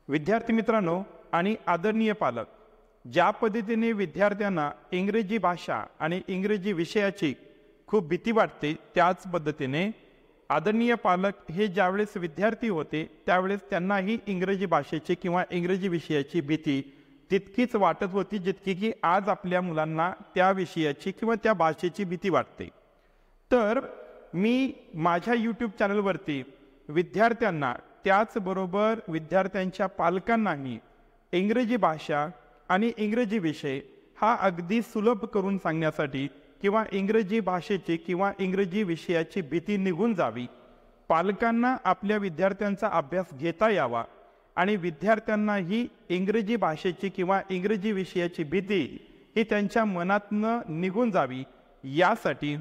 विद्यार्थी मित्रांनो आणि आदरणीय पालक, ज्या पद्धतीने विद्यार्थ्यांना इंग्रजी भाषा आणि इंग्रजी विषयाची खूप भीती वाटते, त्याच पद्धतीने आदरणीय पालक हे ज्यावेळेस विद्यार्थी होते त्यावेळेस त्यांनाही इंग्रजी भाषेची किंवा इंग्रजी विषयाची भीती तितकीच वाटत होती जितकी की आज आपल्या मुलांना त्या विषयाची किंवा त्या भाषेची भीती वाटते। तर मी माझ्या यूट्यूब चॅनलवरती विद्यार्थ्यांना त्याचबरोबर विद्यार्थ्यांच्या पालकांनाही इंग्रजी भाषा आणि इंग्रजी विषय हा अगदी सुलभ करून सांगण्यासाठी किंवा इंग्रजी भाषेची किंवा इंग्रजी विषयाची भीती निघून जावी, पालकांना आपल्या विद्यार्थ्यांचा अभ्यास घेता यावा आणि विद्यार्थ्यांनाही इंग्रजी भाषेची किंवा इंग्रजी विषयाची भीती ही त्यांच्या मनातनं निघून जावी, यासाठी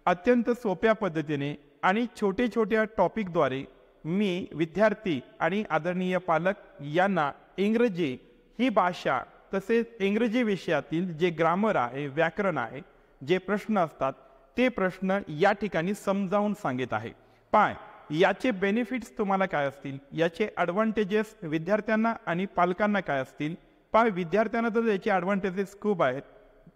अत्यंत सोप्या पद्धतीने आणि छोटे छोट्या टॉपिकद्वारे मी विद्यार्थी आणि आदरणीय पालक यांना इंग्रजी ही भाषा तसेच इंग्रजी विषयातील जे ग्रामर आहे, व्याकरण आहे, जे प्रश्न असतात ते प्रश्न या ठिकाणी समजावून सांगित आहे। याचे बेनिफिट्स तुम्हाला काय असतील, याचे ॲडव्हान्टेजेस विद्यार्थ्यांना आणि पालकांना काय असतील। विद्यार्थ्यांना तर याचे ॲडव्हान्टेजेस खूप आहेत,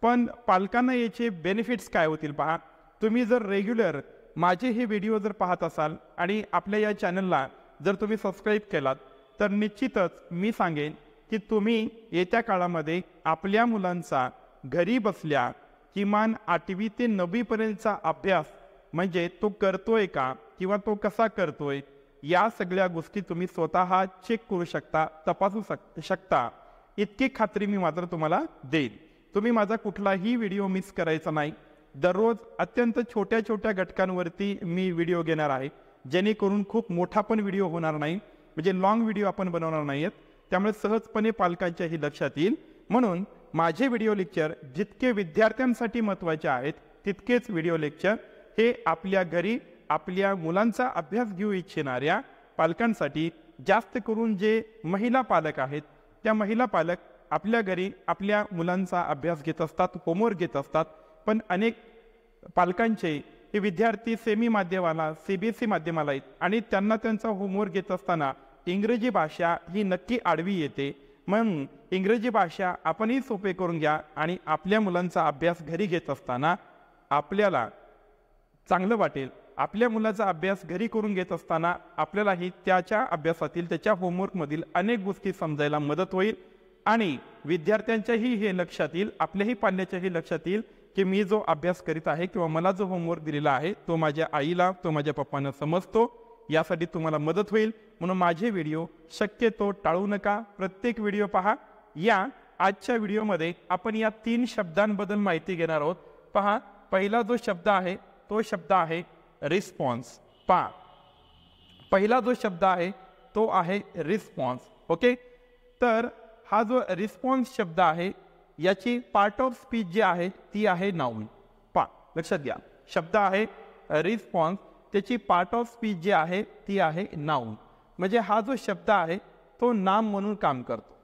पण पालकांना याचे बेनिफिट्स काय होतील पहा। तुम्ही जर रेग्युलर माझे हे व्हिडिओ जर पाहत असाल आणि आपल्या या चॅनलला जर तुम्ही सबस्क्राईब केलात तर निश्चितच मी सांगेन की तुम्ही येत्या काळामध्ये आपल्या मुलांचा घरी बसल्या किमान 8वी ते 9वी पर्यंतचा अभ्यास म्हणजे तो करतोय का किंवा तो कसा करतोय या सगळ्या गोष्टी तुम्ही स्वतः चेक करू शकता, तपासू शकता, इतकी खात्री मी मात्र तुम्हाला देईन। तुम्ही माझा कुठलाही व्हिडिओ मिस करायचा नाही। दररोज अत्यंत छोट्या छोट्या घटकांवरती मी व्हिडिओ घेणार आहे, जेणेकरून खूप मोठा पण व्हिडिओ होणार नाही, म्हणजे लॉंग व्हिडिओ आपण बनवणार नाहीत, त्यामुळे सहजपणे पालकांच्याही लक्षात येईल। म्हणून माझे व्हिडिओ लेक्चर जितके विद्यार्थ्यांसाठी महत्त्वाचे आहेत तितकेच व्हिडिओ लेक्चर हे आपल्या घरी आपल्या मुलांचा अभ्यास घेऊ इच्छिणाऱ्या पालकांसाठी, जास्त करून जे महिला पालक आहेत त्या महिला पालक आपल्या घरी आपल्या मुलांचा अभ्यास घेत असतात, होमवर्क घेत असतात, पण अनेक पालकांचे हे विद्यार्थी सेमी माध्यमाला CBSE माध्यमाला आहेत आणि त्यांना त्यांचा होमवर्क घेत असताना इंग्रजी भाषा ही नक्की आडवी येते। म्हणून इंग्रजी भाषा आपणही सोपे करून घ्या आणि आपल्या मुलांचा अभ्यास घरी घेत असताना आपल्याला चांगलं वाटेल। आपल्या मुलाचा अभ्यास घरी करून घेत असताना आपल्यालाही त्याच्या अभ्यासातील त्याच्या होमवर्कमधील अनेक गोष्टी समजायला मदत होईल आणि विद्यार्थ्यांच्याही हे लक्षात येईल, आपल्याही पाल्याच्याही लक्षात येईल की मी जो अभ्यास करीत आहे किंवा मला जो होमवर्क दिलेला आहे तो माझ्या आईला, तो माझ्या पप्पांना समजतो, यासाठी तुम्हाला मदत होईल। म्हणून माझे व्हिडिओ शक्यतो टाळू नका, प्रत्येक व्हिडिओ पहा। या आजच्या व्हिडिओमध्ये आपण या 3 शब्दांबद्दल माहिती घेणार आहोत। पहा, पहिला जो शब्द आहे तो शब्द आहे रिस्पॉन्स। पहा, पहिला जो शब्द आहे तो आहे रिस्पॉन्स। ओके, तर हा जो रिस्पॉन्स शब्द आहे याची पार्ट ऑफ स्पीच जी आहे ती आहे नाउन। पहा, लक्षात घ्या, शब्द आहे रिस्पॉन्स, त्याची पार्ट ऑफ स्पीच जी आहे ती आहे नाउन, म्हणजे हा जो शब्द आहे तो नाम म्हणून काम करतो,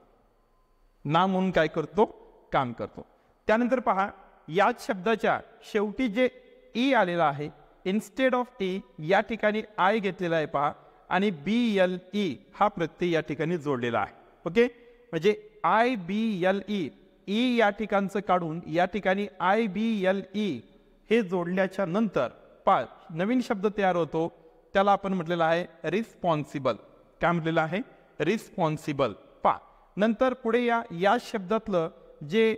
नाम म्हणून काय करतो, काम करतो। त्यानंतर पहा, याच शब्दाच्या शेवटी जे ई आलेला आहे, इन्स्टेड ऑफ ई या ठिकाणी आय घेतलेला आहे पहा, आणि BLE हा प्रत्यय या ठिकाणी जोडलेला आहे। ओके, म्हणजे IBLE, ई या ठिकाणचं काढून या ठिकाणी IBLE हे जोडल्याच्या नंतर पहा नवीन शब्द तयार होतो, त्याला आपण म्हटलेला आहे रिस्पॉन्सिबल। काय म्हटलेलं आहे, रिस्पॉन्सिबल। पहा, नंतर पुढे या शब्दातलं जे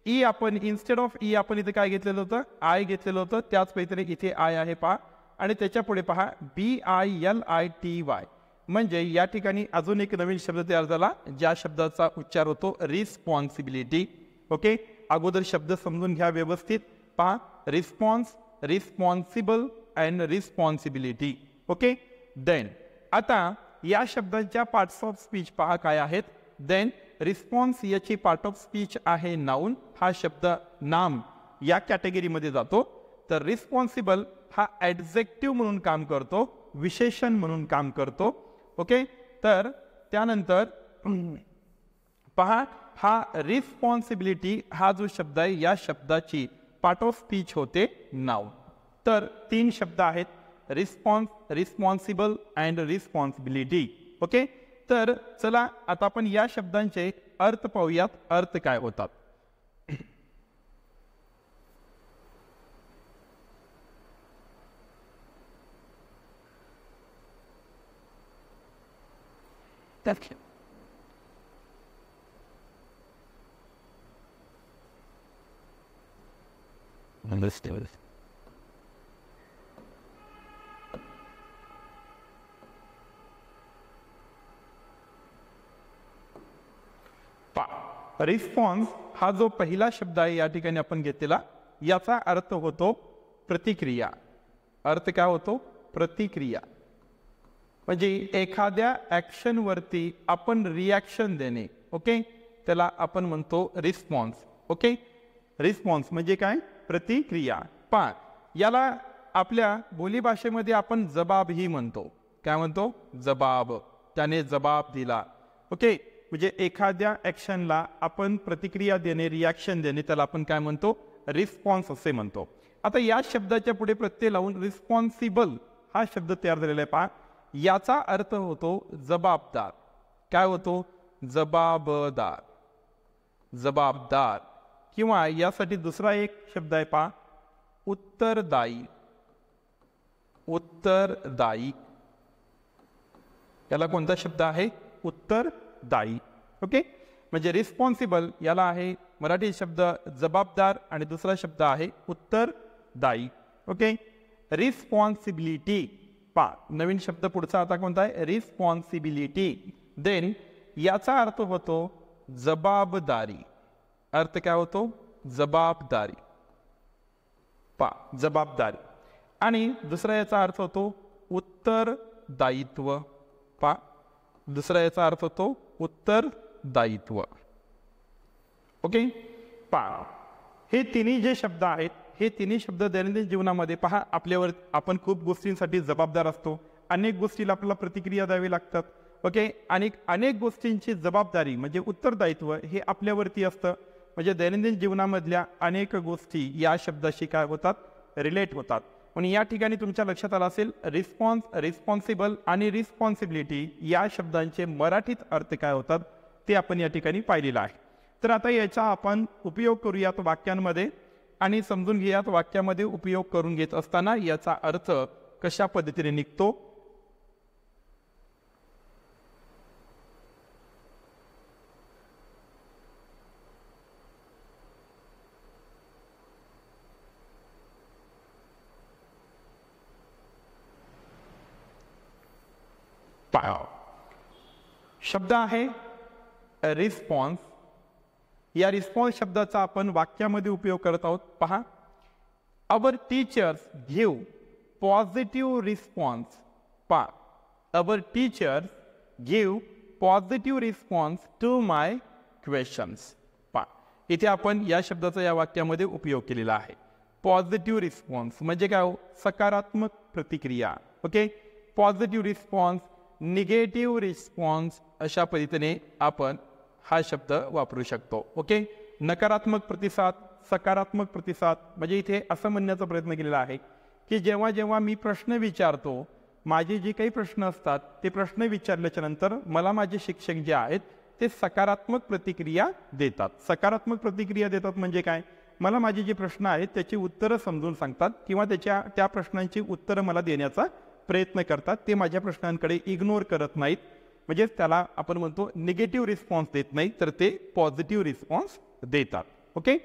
ई आपण इन्स्टेड ऑफ ई आपण इथे काय घेतलेलं होतं, आय घेतलेलं होतं, त्याच पद्धतीने इथे आय आहे पहा, आणि त्याच्या पुढे पहा BILITY, म्हणजे या ठिकाणी अजून एक नवीन शब्द तयार झाला ज्या शब्दाचा उच्चार होतो रिस्पॉन्सिबिलिटी। ओके, अगोदर शब्द समजून घ्या व्यवस्थित। पहा, response, responsible and responsibility. Okay, then आता या शब्दांच्या पार्ट्स ऑफ स्पीच पहा काय आहेत। देन रिस्पॉन्स याची पार्ट ऑफ स्पीच आहे नाउन, हा शब्द नाम या कॅटेगरीमध्ये जातो। तर रिस्पॉन्सिबल हा ॲडजेक्टिव्ह म्हणून काम करतो, विशेषण म्हणून काम करतो। ओके, तर त्यानंतर पहा, हा रिस्पॉन्सिबिलिटी हा जो शब्द आहे या शब्दाची पार्ट ऑफ स्पीच होते नाउन। तर 3 शब्द आहेत, response, responsible and responsibility. Okay, तर चला आता आपण या शब्दांचे अर्थ पाहूयात, अर्थ काय होतात. रिस्पॉन्स हा जो पहिला शब्द आहे या ठिकाणी आपण घेतलेला, याचा अर्थ होतो प्रतिक्रिया. अर्थ काय होतो? प्रतिक्रिया. म्हणजे एखाद्या ऍक्शन वरती आपण रिॲक्शन देणे. ओके, त्याला आपण म्हणतो रिस्पॉन्स. ओके, रिस्पॉन्स म्हणजे काय? प्रतिक्रिया. याला आपल्या बोलीभाषेमध्ये आपण जबाबही म्हणतो. काय म्हणतो? जबाब. त्याने जबाब दिला. ओके, म्हणजे एखाद्या ऍक्शनला आपण प्रतिक्रिया देणे, रिॲक्शन देणे, त्याला आपण काय म्हणतो? रिस्पॉन्स असे म्हणतो. आता या शब्दाच्या पुढे प्रत्यय लावून रिस्पॉन्सिबल हा शब्द तयार झालेला आहे. याचा अर्थ होतो जबाबदार. काय होतो? जबाबदार. जबाबदार. किंवा यासाठी दुसरा एक शब्द आहे उत्तरदायी. उत्तरदायी. याला कोणता शब्द आहे? उत्तरदायी. ओके, म्हणजे रिस्पॉन्सिबल याला आहे मराठी शब्द जबाबदार आणि दुसरा शब्द आहे उत्तरदायी. Okay, responsibility. नवीन शब्द पुढचा आता कोणता आहे? रिस्पॉन्सिबिलिटी. देन याचा अर्थ होतो जबाबदारी. अर्थ काय होतो? जबाबदारी. जबाबदारी. आणि दुसरा याचा अर्थ होतो उत्तरदायित्व. दुसरा याचा अर्थ होतो उत्तरदायित्व. ओके, हे तिन्ही जे शब्द आहेत, हे तिन्ही शब्द दैनंदिन जीवनामध्ये आपल्यावर आपण खूप गोष्टींसाठी जबाबदार असतो. अनेक गोष्टीला आपल्याला प्रतिक्रिया द्यावी लागतात. ओके, आणि अनेक गोष्टींची जबाबदारी म्हणजे उत्तरदायित्व हे आपल्यावरती असतं. म्हणजे दैनंदिन जीवनामधल्या अनेक गोष्टी या शब्दाशी काय होतात? रिलेट होतात. आणि या ठिकाणी तुमच्या लक्षात आलं असेल रिस्पॉन्स, रिस्पॉन्सिबल आणि रिस्पॉन्सिबिलिटी या शब्दांचे मराठीत अर्थ काय होतात ते आपण या ठिकाणी पाहिलेलं आहे. तर आता याचा आपण उपयोग करूयात वाक्यांमध्ये आणि समजून घेऊयात वाक्यामध्ये उपयोग करून घेत असताना याचा अर्थ कशा पद्धतीने निघतो. शब्द आहे रिस्पॉन्स. या रिस्पॉन्स शब्दाचा आपण वाक्यामध्ये उपयोग करत आहोत. पहा, our teachers give positive response. Our teachers give positive response to my questions. इथे आपण या शब्दाचा या वाक्यामध्ये उपयोग केलेला आहे. पॉझिटिव्ह रिस्पॉन्स म्हणजे काय? सकारात्मक प्रतिक्रिया. Okay, positive response, negative response अशा पद्धतीने आपण हा शब्द वापरू शकतो. ओके, नकारात्मक प्रतिसाद, सकारात्मक प्रतिसाद. म्हणजे इथे असं म्हणण्याचा प्रयत्न केलेला आहे की जेव्हा जेव्हा मी प्रश्न विचारतो, माझे जे काही प्रश्न असतात ते प्रश्न विचारल्याच्या नंतर मला माझे शिक्षक जे आहेत ते सकारात्मक प्रतिक्रिया देतात. सकारात्मक प्रतिक्रिया देतात म्हणजे काय? मला माझे जे प्रश्न आहेत त्याची उत्तरं समजून सांगतात किंवा त्या प्रश्नांची उत्तरं मला देण्याचा प्रयत्न करतात. ते माझ्या प्रश्नांकडे इग्नोर करत नाहीत. म्हणजेच त्याला आपण म्हणतो निगेटिव्ह रिस्पॉन्स देत नाही, तर ते पॉझिटिव्ह रिस्पॉन्स देतात. ओके,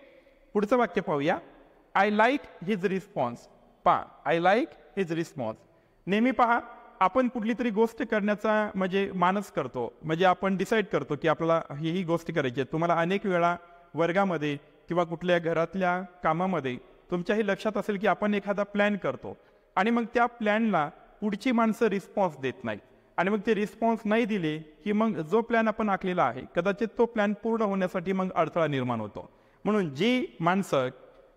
पुढचं वाक्य पाहूया. I like his response. I like his response. नेहमी पहा, आपण कुठली तरी गोष्ट करण्याचा म्हणजे मानस करतो, म्हणजे आपण डिसाईड करतो की आपल्याला ही गोष्ट करायची आहे. तुम्हाला अनेक वेळा वर्गामध्ये किंवा कुठल्या घरातल्या कामामध्ये तुमच्याही लक्षात असेल की आपण एखादा प्लॅन करतो आणि मग त्या प्लॅनला पुढची माणसं रिस्पॉन्स देत नाही आणि मग ते रिस्पॉन्स नाही दिले की मग जो प्लॅन आपण आखलेला आहे कदाचित तो प्लॅन पूर्ण होण्यासाठी मग अडथळा निर्माण होतो. म्हणून जी माणसं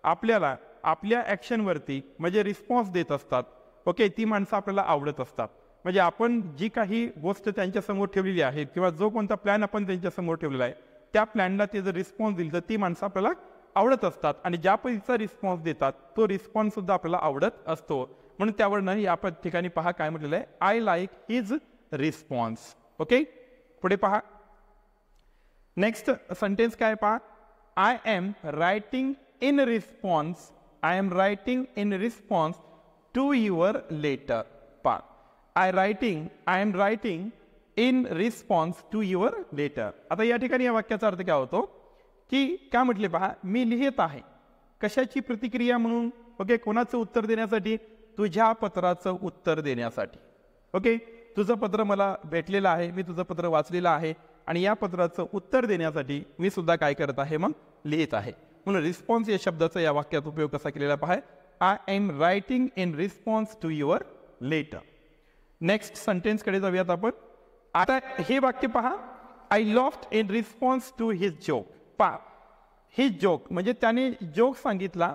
आपल्याला आपल्या ॲक्शनवरती म्हणजे रिस्पॉन्स देत असतात, ओके, ती माणसं आपल्याला आवडत असतात. म्हणजे आपण जी काही गोष्ट त्यांच्यासमोर ठेवलेली आहे किंवा जो कोणता प्लॅन आपण त्यांच्यासमोर ठेवलेला आहे त्या प्लॅनला ते जर रिस्पॉन्स दिली तर ती माणसं आपल्याला आवडत असतात आणि ज्या पद्धतीचा रिस्पॉन्स देतात तो रिस्पॉन्स सुद्धा आपल्याला आवडत असतो. म्हणून त्यावरनं या ठिकाणी पहा काय म्हटलेलं आहे, I like his response. Okay, पुढे पहा, नेक्स्ट सेंटेन्स काय पहा, I am writing in response, I am writing in response to your letter. पहा, I am writing in response to your letter. आता या ठिकाणी या वाक्याचा अर्थ काय होतो की काय म्हटले पहा, मी लिहित आहे कशाची प्रतिक्रिया म्हणून, ओके, कोणाचं उत्तर देण्यासाठी, तुझ्या पत्राचं उत्तर देण्यासाठी. ओके, तुझं पत्र मला भेटलेलं आहे, मी तुझं पत्र वाचलेलं आहे आणि या पत्राचं उत्तर देण्यासाठी मी सुद्धा काय करत आहे, मग लिहित आहे. म्हणून रिस्पॉन्स या शब्दाचा या वाक्यात उपयोग कसा केलेला पहा, I am writing in response to your letter. Next sentence कडे जाऊयात आपण. आता हे वाक्य पहा, I laughed in response to his joke. पहा, हिज जोक म्हणजे त्याने जोक सांगितला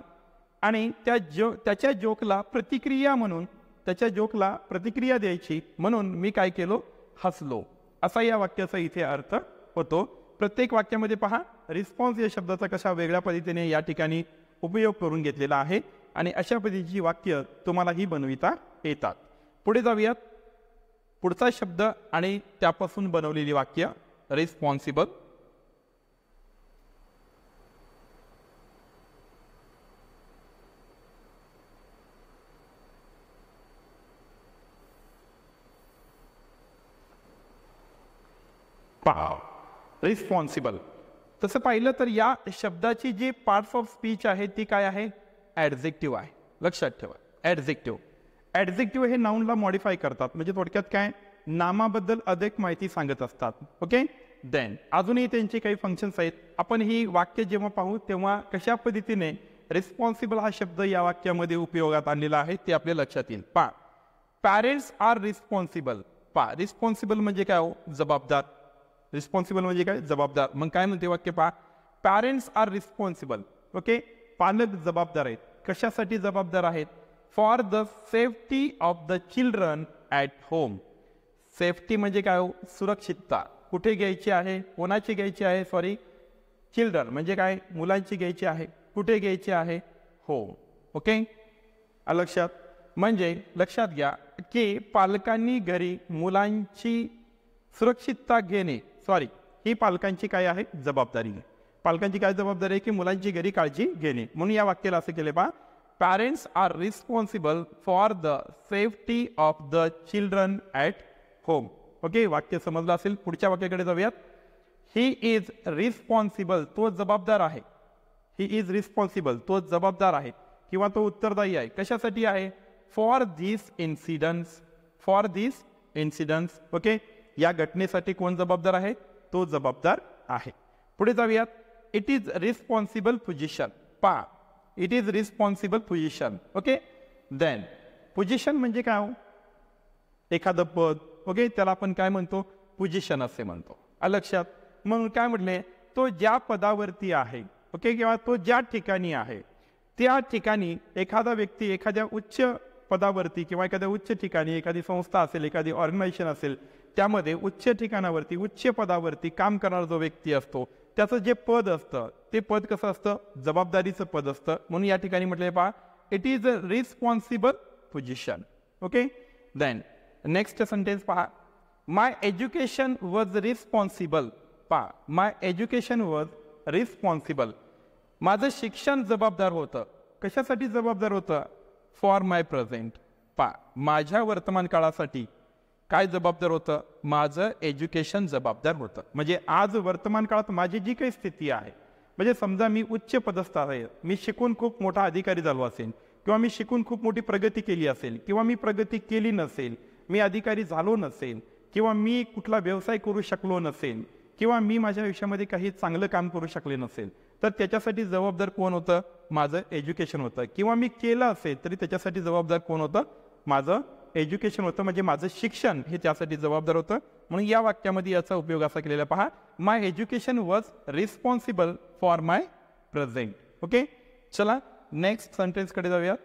आणि त्याच्या जोकला प्रतिक्रिया म्हणून, त्याच्या जोकला प्रतिक्रिया द्यायची म्हणून मी काय केलो, हसलो. असा या वाक्याचा इथे अर्थ होतो. प्रत्येक वाक्यामध्ये पहा रिस्पॉन्स या शब्दाचा कशा वेगळ्या पद्धतीने या ठिकाणी उपयोग करून घेतलेला आहे आणि अशा पद्धतीची वाक्य तुम्हालाही बनविता येतात. पुढे जाऊयात. पुढचा शब्द आणि त्यापासून बनवलेली वाक्य रिस्पॉन्सिबल. पहा, रिस्पॉन्सिबल तसं पाहिलं तर या शब्दाची जी पार्ट्स ऑफ स्पीच आहे ती काय आहे, ॲडजेक्टिव्ह आहे. लक्षात ठेवा, ॲडजेक्टिव्ह हे नाऊनला मॉडिफाय करतात, म्हणजे थोडक्यात काय, नामाबद्दल अधिक माहिती सांगत असतात. ओके, देन अजूनही त्यांचे काही फंक्शन्स आहेत. आपण ही वाक्य जेव्हा पाहू तेव्हा कशा पद्धतीने रिस्पॉन्सिबल हा शब्द या वाक्यामध्ये उपयोगात आणलेला आहे ते आपल्या लक्षात येईल. पहा, पॅरेंट्स आर रिस्पॉन्सिबल. पहा, रिस्पॉन्सिबल म्हणजे काय हो, जबाबदार. रिस्पॉन्सिबल म्हणजे काय, जबाबदार. मग काय म्हणते वाक्य पहा, पॅरेंट्स आर रिस्पॉन्सिबल. ओके, पालक जबाबदार आहेत. कशासाठी जबाबदार आहेत, for the safety of the children at home. Safety म्हणजे काय हो, सुरक्षितता. कुठे घ्यायची आहे, कोणाची घ्यायची आहे, सॉरी, चिल्ड्रन म्हणजे काय, मुलांची घ्यायची आहे. कुठे घ्यायची आहे, होम. ओके, लक्षात, म्हणजे लक्षात घ्या की पालकांनी घरी मुलांची सुरक्षितता घेणे, सॉरी, ही पालकांची काय आहे, जबाबदारी. पालकांची काय जबाबदारी आहे की मुलांची घरी काळजी घेणे. म्हणून या वाक्याला असं केले पहा, parents are responsible for the safety of the children at home. Okay, वाक्य समजलं असेल. पुढच्या वाक्याकडे जाऊयात. ही इज रिस्पॉन्सिबल, तो जबाबदार आहे. ही इज रिस्पॉन्सिबल, तो जबाबदार आहे किंवा तो उत्तरदायी आहे. कशासाठी आहे, for this incidence, for this incidence. Okay, या घटनेसाठी कोण जबाबदार आहे, तो जबाबदार आहे. पुढे जाऊयात. It is responsible position. पहा, it is responsible position. Okay, then position म्हणजे काय हो, एखादं पद. ओके, त्याला आपण काय म्हणतो, पोझिशन असे म्हणतो. लक्षात, मग काय म्हटले, तो ज्या पदावरती आहे, ओके, किंवा तो ज्या ठिकाणी आहे त्या ठिकाणी एखादा व्यक्ती एखाद्या उच्च पदावरती किंवा एखाद्या उच्च ठिकाणी, एखादी संस्था असेल, एखादी ऑर्गनायझेशन असेल, त्यामध्ये उच्च ठिकाणावरती, उच्च पदावरती काम करणारा जो व्यक्ती असतो त्याचं जे पद असतं ते पद कसं असतं, जबाबदारीचं पद असतं. म्हणून या ठिकाणी म्हटले पहा, it is a responsible position. Okay, then next sentence पहा, माय एज्युकेशन वॉज रिस्पॉन्सिबल. पहा, माय एज्युकेशन वॉज रिस्पॉन्सिबल. माझं शिक्षण जबाबदार होतं. कशासाठी जबाबदार होतं, फॉर माय प्रेझेंट. पहा, माझ्या वर्तमान काळासाठी काय जबाबदार होतं, माझं एज्युकेशन जबाबदार होतं. म्हणजे आज वर्तमान काळात माझी जी काही स्थिती आहे, म्हणजे समजा मी उच्च पदस्थ आहे, मी शिकून खूप मोठा अधिकारी झालो असेल किंवा मी शिकून खूप मोठी प्रगती केली असेल किंवा मी प्रगती केली नसेल, मी अधिकारी झालो नसेल किंवा मी कुठला व्यवसाय करू शकलो नसेल किंवा मी माझ्या आयुष्यामध्ये काही चांगलं काम करू शकले नसेल, तर त्याच्यासाठी जबाबदार कोण होतं, माझं एज्युकेशन होतं. किंवा मी केलं असेल तरी त्याच्यासाठी जबाबदार कोण होतं, माझं एज्युकेशन होतं, म्हणजे माझं शिक्षण हे त्यासाठी जबाबदार होतं. म्हणून या वाक्यामध्ये याचा उपयोग असा केलेला पहा, my education was responsible for my present. Okay, चला नेक्स्ट सेंटेन्स कडे जाऊया.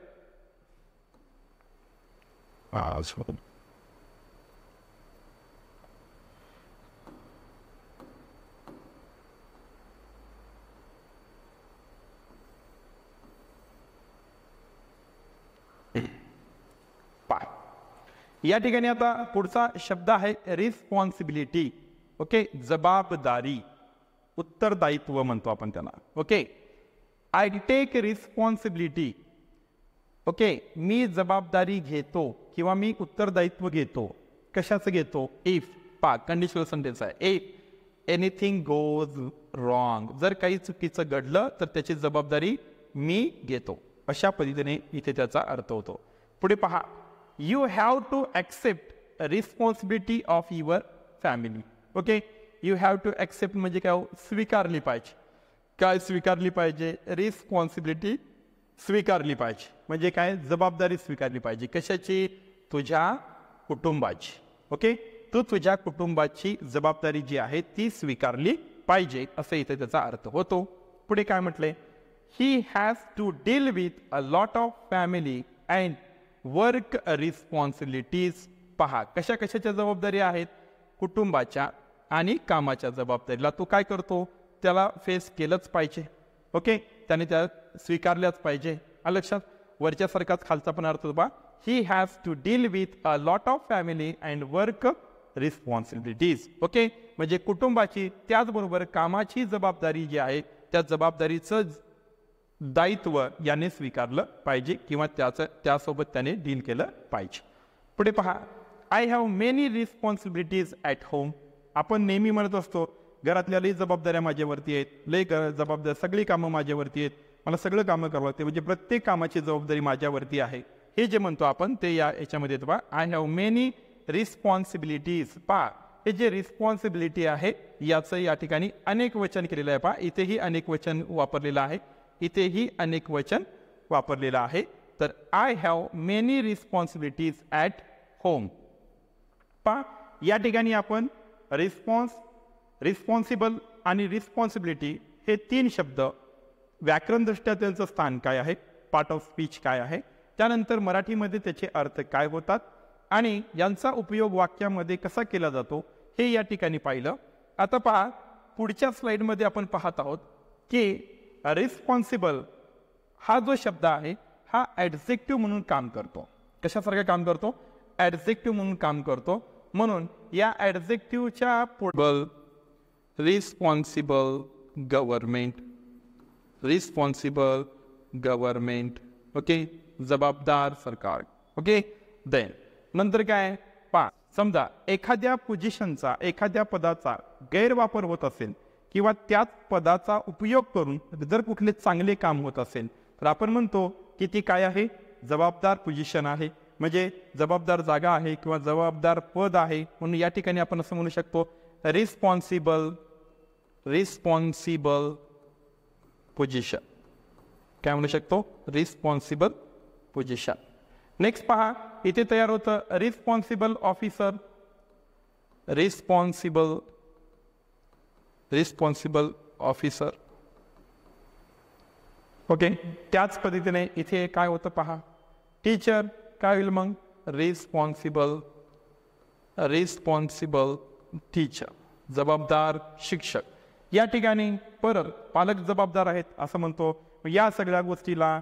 या ठिकाणी आता पुढचा शब्द आहे रिस्पॉन्सिबिलिटी. ओके, जबाबदारी, उत्तरदायित्व म्हणतो आपण त्याला. Okay, I take responsibility. Okay, मी जबाबदारी घेतो किंवा मी उत्तरदायित्व घेतो. कशाचं घेतो? इफ, कंडिशनल सेंटेन्स आहे. इफ एनिथिंग गोज रॉंग, जर काही चुकीचं घडलं तर त्याची जबाबदारी मी घेतो. अशा पद्धतीने इथे त्याचा अर्थ होतो. पुढे पहा, you have to accept responsibility of your family. Okay, you have to accept म्हणजे काय? स्वीकारली पाहिजे. काय स्वीकारली पाहिजे? रिस्पॉन्सिबिलिटी स्वीकारली पाहिजे. म्हणजे काय? जबाबदारी स्वीकारली पाहिजे. कशाची? तुझ्या कुटुंबाची. ओके, तू तुझ्या कुटुंबाची जबाबदारी जी आहे ती स्वीकारली पाहिजे, असं इथे त्याचा अर्थ होतो. पुढे काय म्हटले? He has to deal with a lot of family and work responsibilities. पहा, कशा कशाच्या जबाबदारी आहेत? कुटुंबाच्या आणि कामाच्या जबाबदारीला तो काय करतो? त्याला फेस केलंच पाहिजे. ओके, त्याने त्या स्वीकारल्याच पाहिजे. लक्षात, वरच्यासारखाच खालचा पण अर्थ होता. He has to deal with a lot of family and work responsibilities. Okay, म्हणजे कुटुंबाची त्याचबरोबर कामाची जबाबदारी जी आहे त्या जबाबदारीचं दायित्व याने स्वीकारलं पाहिजे किंवा त्यासोबत त्याने डील केलं पाहिजे. पुढे पहा, I have many responsibilities at home. आपण नेहमी म्हणत असतो घरातल्या लई जबाबदाऱ्या माझ्यावरती आहेत, लई जबाबदाऱ्या, सगळी कामं माझ्यावरती आहेत, मला सगळं कामं करावं लागते, म्हणजे प्रत्येक कामाची जबाबदारी माझ्यावरती आहे, हे जे म्हणतो आपण ते याच्यामध्ये येतं. पहा, आय हॅव मेनी रिस्पॉन्सिबिलिटीज. पहा, हे जे रिस्पॉन्सिबिलिटी आहे याचं या ठिकाणी अनेक वचन केलेलं आहे. पहा, इथेही अनेक वचन वापरलेलं आहे, इथेही अनेक वचन वापरलेलं आहे. तर I have many responsibilities at home. पहा, या ठिकाणी आपण रिस्पॉन्सिबल आणि रिस्पॉन्सिबिलिटी हे तीन शब्द व्याकरणदृष्ट्या त्यांचं स्थान काय आहे, पार्ट ऑफ स्पीच काय आहे, त्यानंतर मराठीमध्ये त्याचे अर्थ काय होतात आणि यांचा उपयोग वाक्यामध्ये कसा केला जातो हे या ठिकाणी पाहिलं. आता पहा, पुढच्या स्लाइडमध्ये आपण पाहत आहोत की रिस्पॉन्सिबल हा जो शब्द आहे हा ॲडजेक्टिव्ह म्हणून काम करतो. कशासारखं काम करतो? ॲडजेक्टिव्ह म्हणून काम करतो. म्हणून या ॲडजेक्टिव्हच्या पुढे responsible government, responsible government. Okay, जबाबदार सरकार. ओके, देन नंतर काय? पहा, समजा एखाद्या पोझिशनचा, एखाद्या पदाचा गैरवापर होत असेल किंवा त्याच पदाचा उपयोग करून जर कुठले चांगले काम होत असेल तर आपण म्हणतो की ती काय आहे? जबाबदार पोझिशन आहे, म्हणजे जबाबदार जागा आहे किंवा जबाबदार पद आहे. म्हणून या ठिकाणी आपण असं म्हणू शकतो रिस्पॉन्सिबल पोझिशन. काय म्हणू शकतो? Responsible position. नेक्स्ट पहा, इथे तयार होतं responsible officer, responsible officer. Okay, त्याच पद्धतीने इथे काय होतं पहा, टीचर काय होईल मग? रिस्पॉन्सिबल टीचर, जबाबदार शिक्षक. या ठिकाणी परत पालक जबाबदार आहेत असं म्हणतो. या सगळ्या गोष्टीला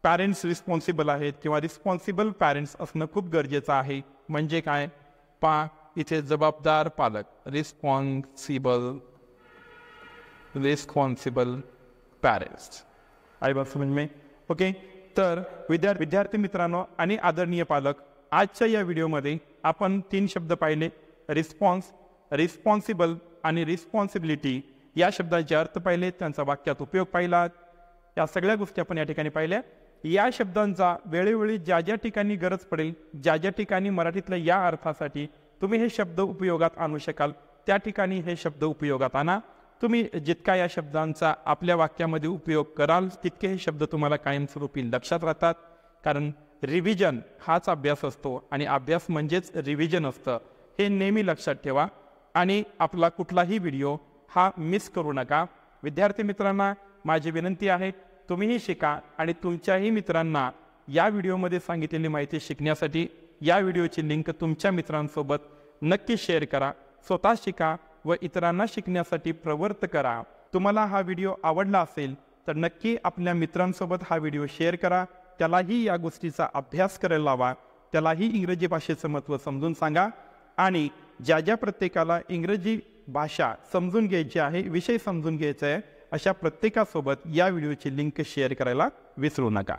पॅरेंट्स रिस्पॉन्सिबल आहेत किंवा रिस्पॉन्सिबल पॅरेंट्स असणं खूप गरजेचं आहे. म्हणजे काय? पहा, इथे जबाबदार पालक, रिस्पॉन्सिबल पॅरेंट्स. आई बात समझ में? ओके, तर विद्यार्थी मित्रांनो आणि आदरणीय पालक, आजच्या या व्हिडिओमध्ये आपण तीन शब्द पाहिले, रिस्पॉन्सिबल आणि रिस्पॉन्सिबिलिटी. या शब्दांचे अर्थ पाहिले, त्यांचा वाक्यात उपयोग पाहिला, या सगळ्या गोष्टी आपण या ठिकाणी पाहिल्या. या शब्दांचा वेळोवेळी ज्या ज्या ठिकाणी गरज पडेल, ज्या ज्या ठिकाणी मराठीतल्या या अर्थासाठी तुम्ही हे शब्द उपयोगात आणू शकाल त्या ठिकाणी हे शब्द उपयोगात आणा. तुम्ही जितका या शब्दांचा आपल्या वाक्यामध्ये उपयोग कराल तितके हे शब्द तुम्हाला कायमस्वरूपी लक्षात राहतात. कारण रिव्हिजन हाच अभ्यास असतो आणि अभ्यास म्हणजेच रिव्हिजन असतं, हे नेहमी लक्षात ठेवा. आणि आपला कुठलाही व्हिडिओ हा मिस करू नका. विद्यार्थी मित्रांना माझी विनंती आहे, तुम्हीही शिका आणि तुमच्याही मित्रांना या व्हिडिओमध्ये सांगितलेली माहिती शिकण्यासाठी या व्हिडिओची लिंक तुमच्या मित्रांसोबत नक्की शेअर करा. स्वतः शिका व इतरांना शिकण्यासाठी प्रवृत्त करा. तुम्हाला हा व्हिडिओ आवडला असेल तर नक्की आपल्या मित्रांसोबत हा व्हिडिओ शेअर करा. त्यालाही या गोष्टीचा अभ्यास करायला लावा, त्यालाही इंग्रजी भाषेचं महत्त्व समजून सांगा. आणि ज्या ज्या प्रत्येकाला इंग्रजी भाषा समजून घ्यायची आहे, विषय समजून घ्यायचा आहे, अशा प्रत्येकासोबत या व्हिडिओची लिंक शेअर करायला विसरू नका.